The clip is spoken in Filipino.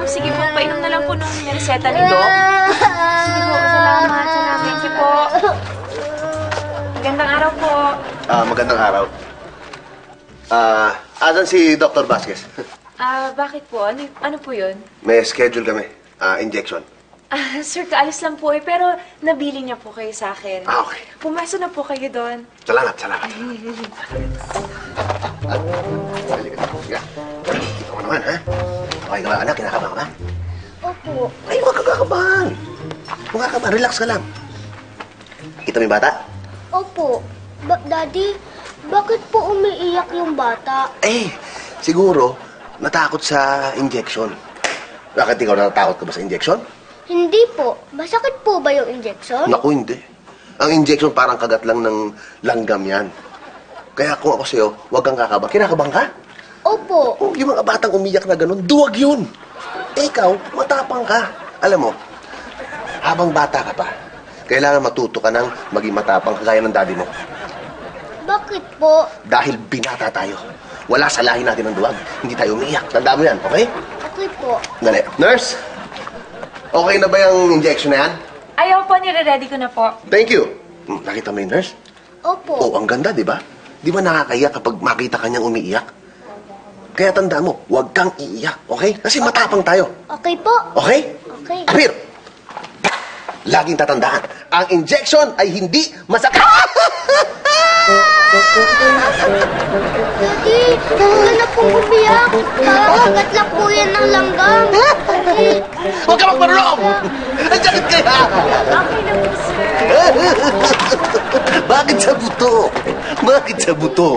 sige po, painom na lang po nung reseta ni Doc. Sige po, salamat. Thank you po. Magandang araw po. Magandang araw. Asan si Dr. Vasquez? Bakit po? Ano po yun? May schedule kami. Injection. Sir, kaalis lang po pero nabili niya po kayo sa akin. Okay. Pumasok na po kayo doon. Salamat. Sige. Ikaw mo naman, ha? Okay ka ba, anak? Kinakabahan ka ba? Opo. Ay, huwag ka kakabahan. Huwag ka kakabahan. Relax ka lang. Kita mo yung bata? Opo. Daddy, bakit po umiiyak yung bata? Siguro, natakot sa injection. Bakit ikaw natatakot ka ba sa injection? Hindi po. Masakit po ba yung injection? Naku, hindi. Ang injection parang kagat lang ng langgam yan. Kaya kung ako sa'yo, huwag kang kakabahan. Kinakabahan ka? Opo. Oh, yung mga batang umiyak na ganun, duwag yun. Ikaw, matapang ka. Alam mo, habang bata ka pa, kailangan matuto ka ng maging matapang kagaya ng daddy mo. Bakit po? Dahil binata tayo. Wala sa lahi natin ng duwag. Hindi tayo umiiyak. Tandaan mo yan, okay? Okay po. Dali. Nurse, okay na ba yung injection na yan? Ayaw po, nire-ready ko na po. Thank you. Nakita mo yung nurse? Opo. Oh, ang ganda, di ba? Di ba nakakaiyak kapag makita ka niyang umiiyak? Kaya tandaan mo, huwag kang iiyak, okay? Kasi matapang tayo. Okay po. Okay? Okay. Apir! Laging tatandaan, ang injection ay hindi masakit. Daddy, huwag na pong umiyak. Kakagat lang po yan ng langgam. Daddy. Huwag ka magmarulong! Ang sakit kaya! Okay na po, sir. Bakit sa buto? Bakit sa buto?